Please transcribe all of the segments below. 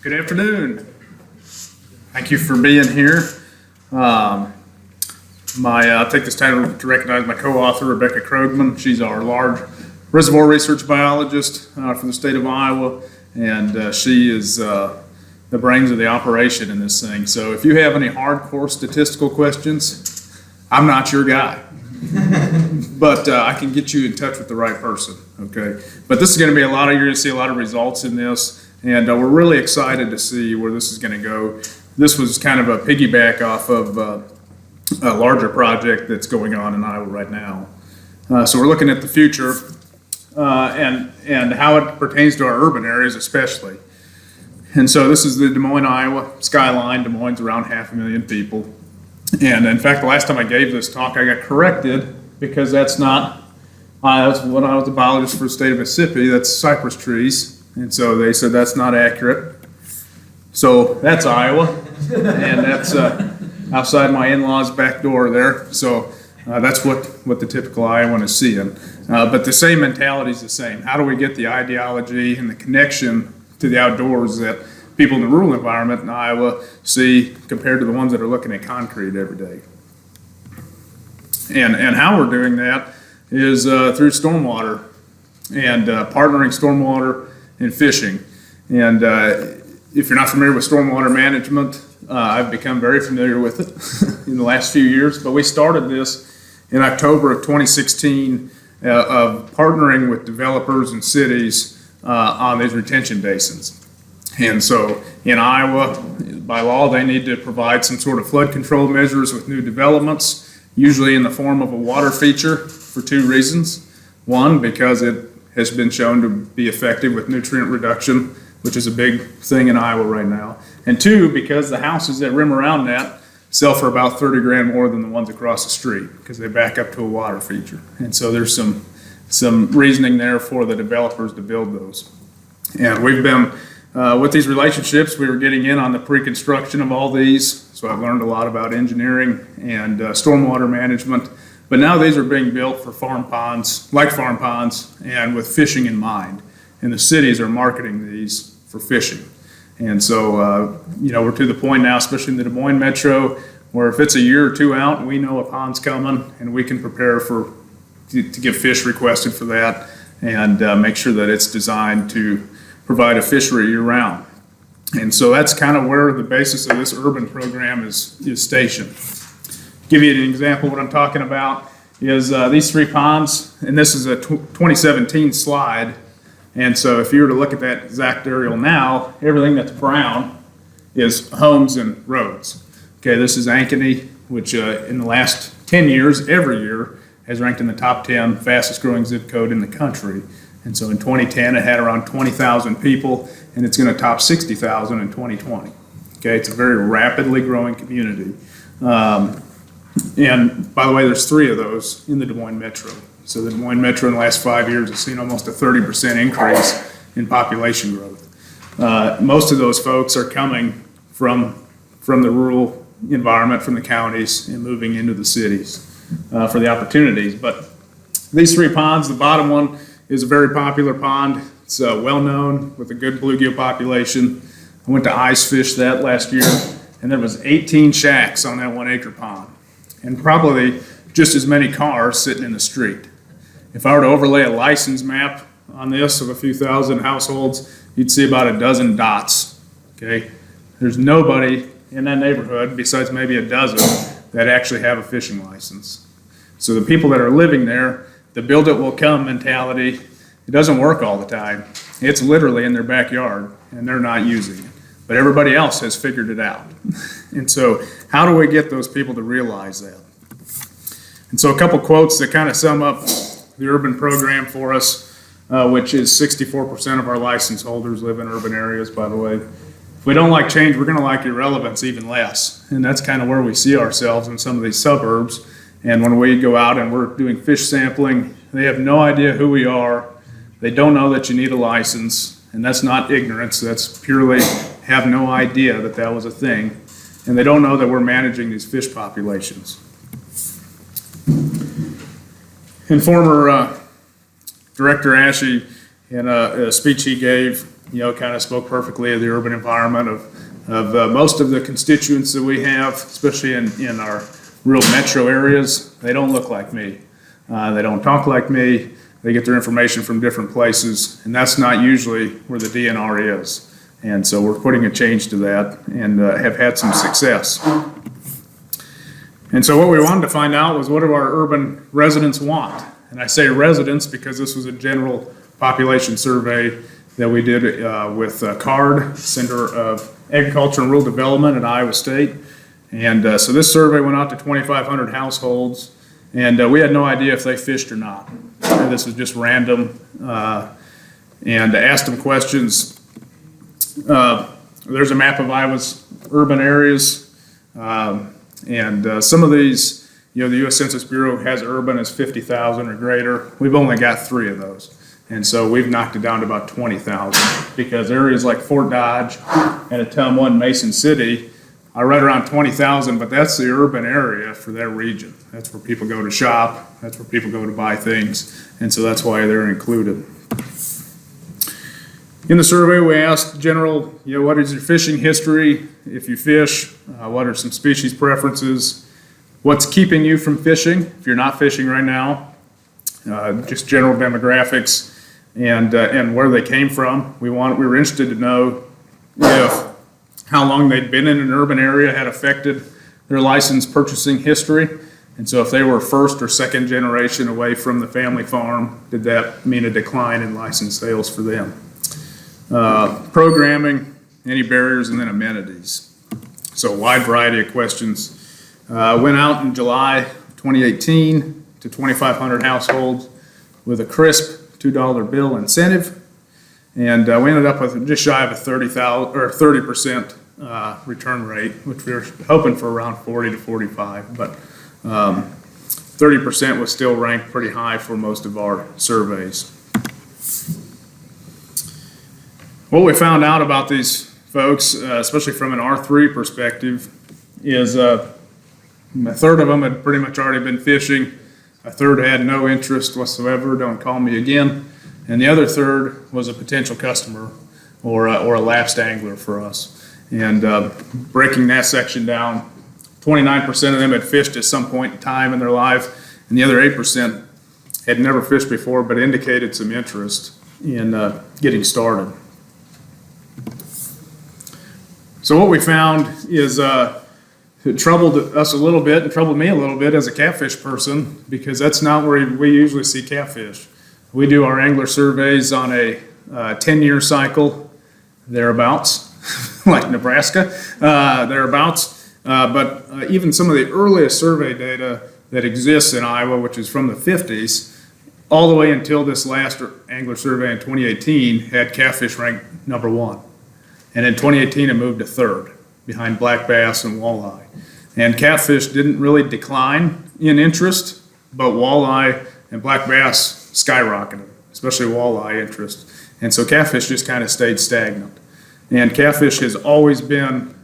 Good afternoon. Thank you for being here. I'll take this time to recognize my co-author, Rebecca Krogman. She's our large reservoir research biologist for the state of Iowa, and she is the brains of the operation in this thing. So if you have any hardcore statistical questions, I'm not your guy. But I can get you in touch with the right person, okay? But this is going to be you're going to see a lot of results in this. And we're really excited to see where this is going to go. This was kind of a piggyback off of a larger project that's going on in Iowa right now. So we're looking at the future and how it pertains to our urban areas especially. And so this is the Des Moines, Iowa Skyline. Des Moines around 500,000 people. And in fact, the last time I gave this talk, I got corrected because that's not, that's when I was a biologist for the state of Mississippi, that's cypress trees. And so they said that's not accurate. So that's Iowa, and that's outside my in-laws' back door there. So that's what the typical Iowan is seeing. But the same mentality is the same. How do we get the ideology and the connection to the outdoors that people in the rural environment in Iowa see compared to the ones that are looking at concrete every day? And how we're doing that is through stormwater and partnering stormwater and fishing. And if you're not familiar with stormwater management, I've become very familiar with it in the last few years. But we started this in October of 2016 of partnering with developers and cities on these retention basins. And so in Iowa, by law, they need to provide some sort of flood control measures with new developments, usually in the form of a water feature for two reasons. One, because it has been shown to be effective with nutrient reduction, which is a big thing in Iowa right now. And two, because the houses that rim around that sell for about 30 grand more than the ones across the street because they back up to a water feature. And so there's some reasoning there for the developers to build those. And we've been, with these relationships, we were getting in on the pre-construction of all these. So I've learned a lot about engineering and stormwater management. But now these are being built for farm ponds, like farm ponds, and with fishing in mind. And the cities are marketing these for fishing. And so, we're to the point now, especially in the Des Moines metro, where if it's a year or two out, we know a pond's coming, and we can prepare to get fish requested for that, and make sure that it's designed to provide a fishery year-round. And so that's kind of where the basis of this urban program is stationed. Give you an example, what I'm talking about is these three ponds, and this is a 2017 slide. And so if you were to look at that exact aerial now, everything that's brown is homes and roads. Okay, this is Ankeny, which in the last 10 years, every year, has ranked in the top 10 fastest growing zip code in the country. And so in 2010, it had around 20,000 people, and it's going to top 60,000 in 2020. Okay, it's a very rapidly growing community. And by the way, there's three of those in the Des Moines metro. So the Des Moines metro in the last 5 years has seen almost a 30% increase in population growth. Most of those folks are coming from the rural environment, from the counties, and moving into the cities for the opportunities. But these three ponds, the bottom one is a very popular pond. It's well known with a good bluegill population. I went to ice fish that last year, and there was 18 shacks on that 1 acre pond, and probably just as many cars sitting in the street. If I were to overlay a license map on this of a few thousand households, you'd see about a dozen dots, okay? There's nobody in that neighborhood, besides maybe a dozen, that actually have a fishing license. So the people that are living there, the build it will come mentality, it doesn't work all the time. It's literally in their backyard, and they're not using it. But everybody else has figured it out. And so how do we get those people to realize that? And so a couple quotes that kind of sum up the urban program for us, which is 64% of our license holders live in urban areas, by the way. If we don't like change, we're going to like irrelevance even less. And that's kind of where we see ourselves in some of these suburbs. And when we go out and we're doing fish sampling, they have no idea who we are. They don't know that you need a license. And that's not ignorance. That's purely have no idea that that was a thing. And they don't know that we're managing these fish populations. And former Director Ashe, in a speech he gave, kind of spoke perfectly of the urban environment of most of the constituents that we have, especially in our real metro areas. They don't look like me. They don't talk like me. They get their information from different places, and that's not usually where the DNR is. And so we're putting a change to that and have had some success. And so what we wanted to find out was, what do our urban residents want? And I say residents because this was a general population survey that we did with CARD, Center of Agriculture and Rural Development at Iowa State. And so this survey went out to 2,500 households, and we had no idea if they fished or not. And this was just random, and asked them questions. There's a map of Iowa's urban areas, and some of these, the U.S. Census Bureau has urban as 50,000 or greater. We've only got 3 of those. And so we've knocked it down to about 20,000, because areas like Fort Dodge and Atum 1 Mason City are right around 20,000, but that's the urban area for that region. That's where people go to shop. That's where people go to buy things. And so that's why they're included. In the survey, we asked general, what is your fishing history? If you fish, what are some species preferences? What's keeping you from fishing if you're not fishing right now? Just general demographics and where they came from. We were interested to know if how long they'd been in an urban area had affected their license purchasing history. And so if they were first or second generation away from the family farm, did that mean a decline in license sales for them? Programming, any barriers, and then amenities. So a wide variety of questions. Went out in July 2018 to 2,500 households with a crisp $2 bill incentive. And we ended up with just shy of a 30% return rate, which we were hoping for around 40 to 45, but 30% was still ranked pretty high for most of our surveys. What we found out about these folks, especially from an R3 perspective, is a third of them had pretty much already been fishing. A third had no interest whatsoever, don't call me again. And the other third was a potential customer or a lapsed angler for us. And breaking that section down, 29% of them had fished at some point in time in their life, and the other 8% had never fished before but indicated some interest in getting started. So what we found is it troubled us a little bit and troubled me a little bit as a catfish person, because that's not where we usually see catfish. We do our angler surveys on a 10-year cycle, thereabouts, like Nebraska, thereabouts. But even some of the earliest survey data that exists in Iowa, which is from the 50s, all the way until this last angler survey in 2018, had catfish ranked number 1. And in 2018, it moved to 3rd, behind black bass and walleye. And catfish didn't really decline in interest, but walleye and black bass skyrocketed, especially walleye interest. And so catfish just kind of stayed stagnant. And catfish has always been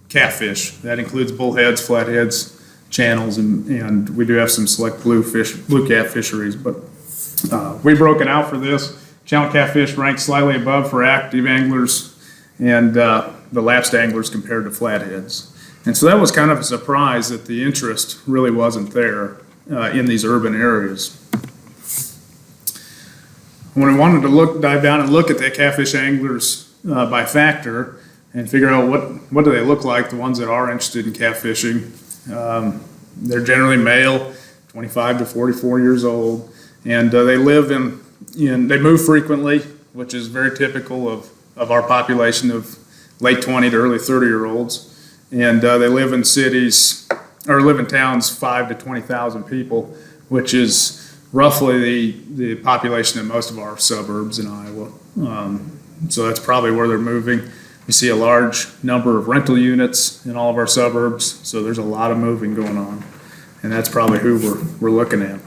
catfish. That includes bullheads, flatheads, channels, and we do have some select blue cat fisheries. But we broke it out for this. Channel catfish ranked slightly above for active anglers and the lapsed anglers compared to flatheads. And so that was kind of a surprise that the interest really wasn't there in these urban areas. When we wanted to dive down and look at the catfish anglers by factor and figure out what do they look like, the ones that are interested in catfishing, they're generally male, 25 to 44 years old, and they live they move frequently, which is very typical of our population of late 20 to early 30-year-olds. And they live in cities, or live in towns 5 to 20,000 people, which is roughly the population of most of our suburbs in Iowa. So that's probably where they're moving. We see a large number of rental units in all of our suburbs, so there's a lot of moving going on. And that's probably who we're looking at.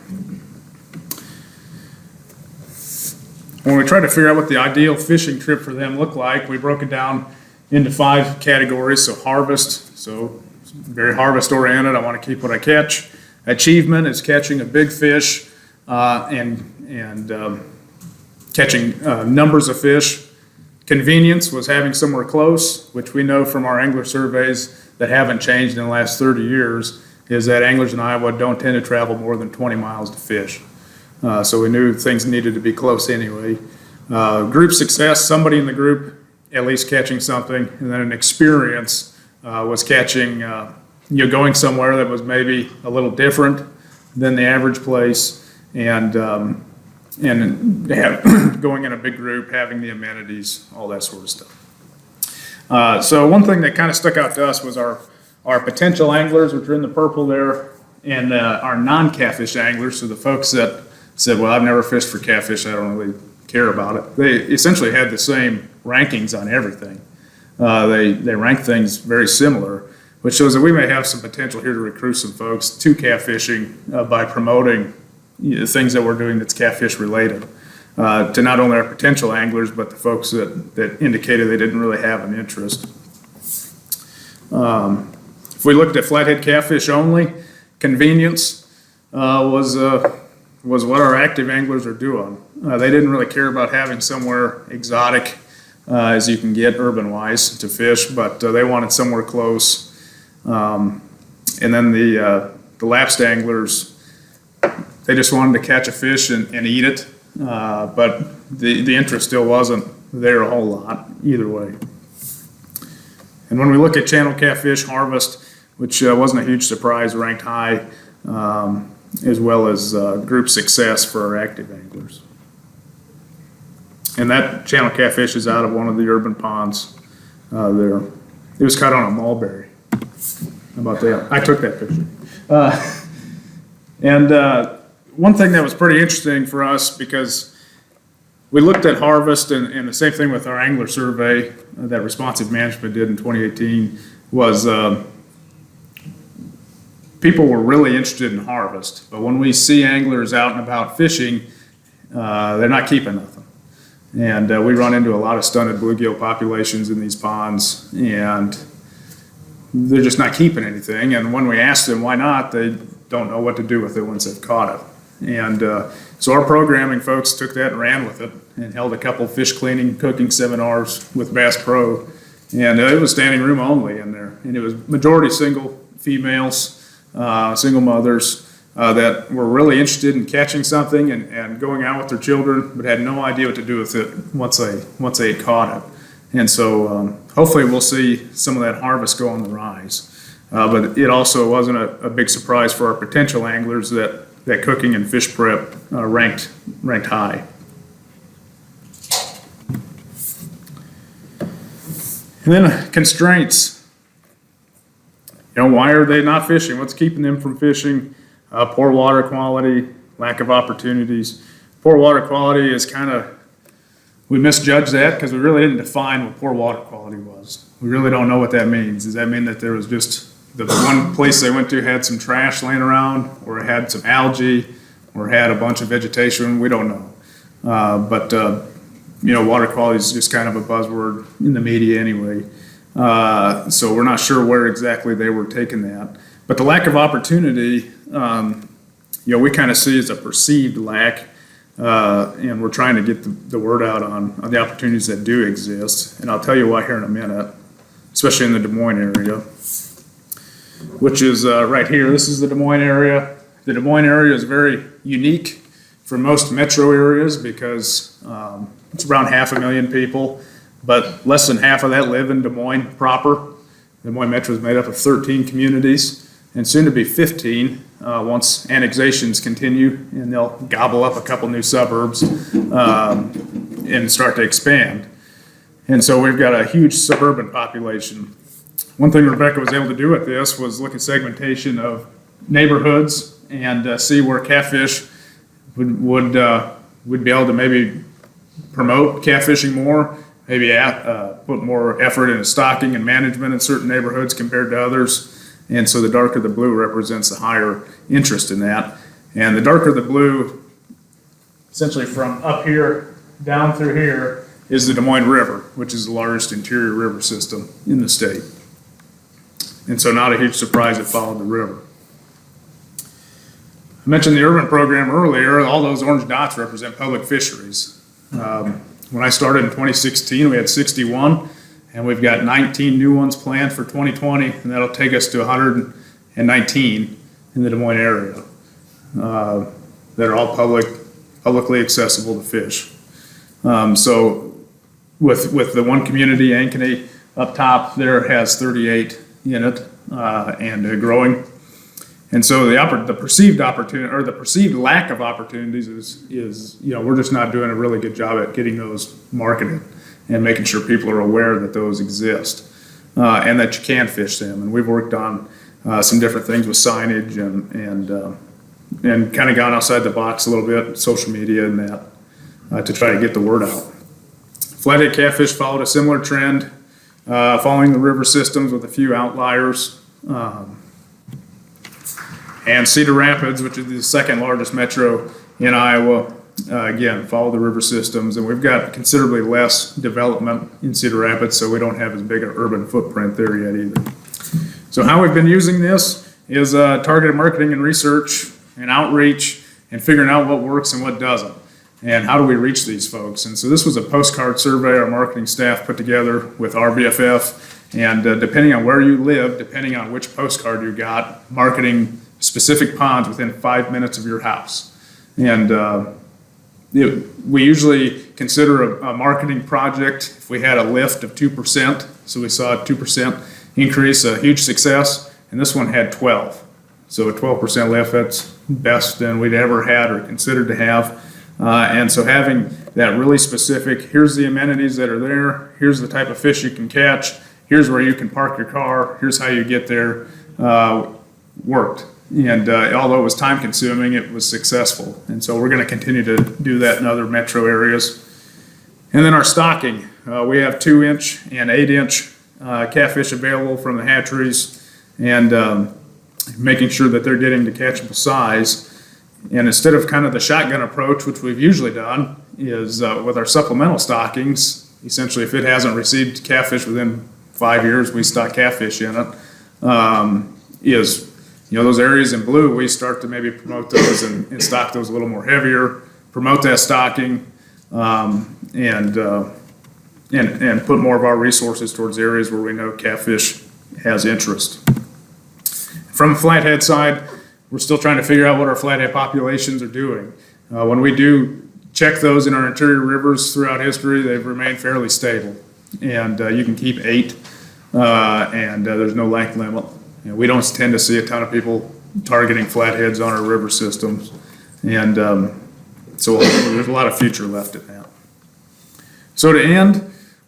When we try to figure out what the ideal fishing trip for them looked like, we broke it down into 5 categories. So harvest, so very harvest oriented. I want to keep what I catch. Achievement is catching a big fish and catching numbers of fish. Convenience was having somewhere close, which we know from our angler surveys that haven't changed in the last 30 years, is that anglers in Iowa don't tend to travel more than 20 miles to fish. So we knew things needed to be close anyway. Group success, somebody in the group at least catching something, and then an experience was catching, going somewhere that was maybe a little different than the average place, and going in a big group, having the amenities, all that sort of stuff. So one thing that kind of stuck out to us was our potential anglers, which are in the purple there, and our non-catfish anglers, so the folks that said, well, I've never fished for catfish, I don't really care about it. They essentially had the same rankings on everything. They rank things very similar, which shows that we may have some potential here to recruit some folks to catfishing by promoting things that we're doing that's catfish related to not only our potential anglers, but the folks that indicated they didn't really have an interest. If we looked at flathead catfish only, convenience was what our active anglers are doing. They didn't really care about having somewhere exotic as you can get urban-wise to fish, but they wanted somewhere close. And then the lapsed anglers, they just wanted to catch a fish and eat it, but the interest still wasn't there a whole lot either way. And when we look at channel catfish harvest, which wasn't a huge surprise, ranked high, as well as group success for our active anglers. And that channel catfish is out of one of the urban ponds there. It was caught on a mulberry. How about that? I took that picture. One thing that was pretty interesting for us, because we looked at harvest, and the same thing with our angler survey that Responsive Management did in 2018, was people were really interested in harvest. But when we see anglers out and about fishing, they're not keeping nothing. And we run into a lot of stunted bluegill populations in these ponds, and they're just not keeping anything. And when we ask them why not, they don't know what to do with it once they've caught it. And so our programming folks took that and ran with it and held a couple fish cleaning, cooking seminars with Bass Pro. And it was standing room only in there. And it was majority single females, single mothers that were really interested in catching something and going out with their children, but had no idea what to do with it once they had caught it. And so hopefully we'll see some of that harvest go on the rise. But it also wasn't a big surprise for our potential anglers that cooking and fish prep ranked high. And then constraints. Why are they not fishing? What's keeping them from fishing? Poor water quality, lack of opportunities. Poor water quality is we misjudged that because we really didn't define what poor water quality was. We really don't know what that means. Does that mean that there was just the one place they went to had some trash laying around, or it had some algae, or had a bunch of vegetation? We don't know. But water quality is just kind of a buzzword in the media anyway. So we're not sure where exactly they were taking that. But the lack of opportunity, we kind of see as a perceived lack, and we're trying to get the word out on the opportunities that do exist. And I'll tell you why here in a minute, especially in the Des Moines area, which is right here. This is the Des Moines area. The Des Moines area is very unique from most metro areas because it's around 500,000 people, but less than half of that live in Des Moines proper. Des Moines Metro is made up of 13 communities, and soon to be 15 once annexations continue, and they'll gobble up a couple new suburbs and start to expand. And so we've got a huge suburban population. One thing Rebecca was able to do with this was look at segmentation of neighborhoods and see where catfish would be able to maybe promote catfishing more, maybe put more effort into stocking and management in certain neighborhoods compared to others. And so the darker the blue represents the higher interest in that. And the darker the blue, essentially from up here down through here, is the Des Moines River, which is the largest interior river system in the state. And so not a huge surprise it followed the river. I mentioned the urban program earlier. All those orange dots represent public fisheries. When I started in 2016, we had 61, and we've got 19 new ones planned for 2020, and that'll take us to 119 in the Des Moines area that are all publicly accessible to fish. So with the one community, Ankeny, up top there has 38 in it and growing. And so the perceived opportunity, or the perceived lack of opportunities is we're just not doing a really good job at getting those marketed and making sure people are aware that those exist and that you can fish them. And we've worked on some different things with signage and kind of gone outside the box a little bit, social media and that, to try to get the word out. Flathead catfish followed a similar trend, following the river systems with a few outliers. And Cedar Rapids, which is the second largest metro in Iowa, again, follow the river systems. And we've got considerably less development in Cedar Rapids, so we don't have as big an urban footprint there yet either. So how we've been using this is targeted marketing and research and outreach and figuring out what works and what doesn't. And how do we reach these folks? And so this was a postcard survey our marketing staff put together with RBFF. And depending on where you live, depending on which postcard you got, marketing specific ponds within 5 minutes of your house. And we usually consider a marketing project if we had a lift of 2%. So we saw a 2% increase, a huge success. And this one had 12. So a 12% lift, that's best than we'd ever had or considered to have. And so having that really specific, here's the amenities that are there, here's the type of fish you can catch, here's where you can park your car, here's how you get there, worked. And although it was time consuming, it was successful. And so we're going to continue to do that in other metro areas. And then our stocking, we have 2-inch and 8-inch catfish available from the hatcheries, and making sure that they're getting the catchable size. And instead of kind of the shotgun approach, which we've usually done, is with our supplemental stockings, essentially if it hasn't received catfish within 5 years, we stock catfish in it. Those areas in blue, we start to maybe promote those and stock those a little more heavier, promote that stocking, and put more of our resources towards areas where we know catfish has interest. From the flathead side, we're still trying to figure out what our flathead populations are doing. When we do check those in our interior rivers throughout history, they've remained fairly stable. And you can keep 8, and there's no length limit. We don't tend to see a ton of people targeting flatheads on our river systems. And so there's a lot of future left in that. So to end,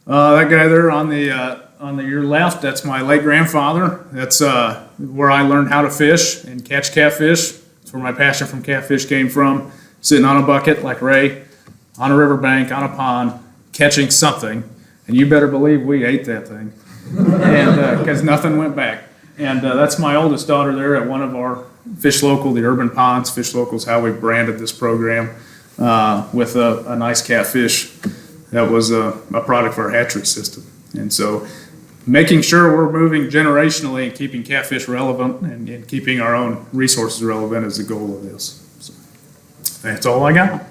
that guy there on your left, that's my late grandfather. That's where I learned how to fish and catch catfish. That's where my passion from catfish came from. Sitting on a bucket like Ray, on a riverbank, on a pond, catching something. And you better believe we ate that thing. And because nothing went back. And that's my oldest daughter there at one of our Fish Local, the Urban Ponds. Fish Local is how we branded this program with a nice catfish that was a product for our hatchery system. And so making sure we're moving generationally and keeping catfish relevant and keeping our own resources relevant is the goal of this. So that's all I got.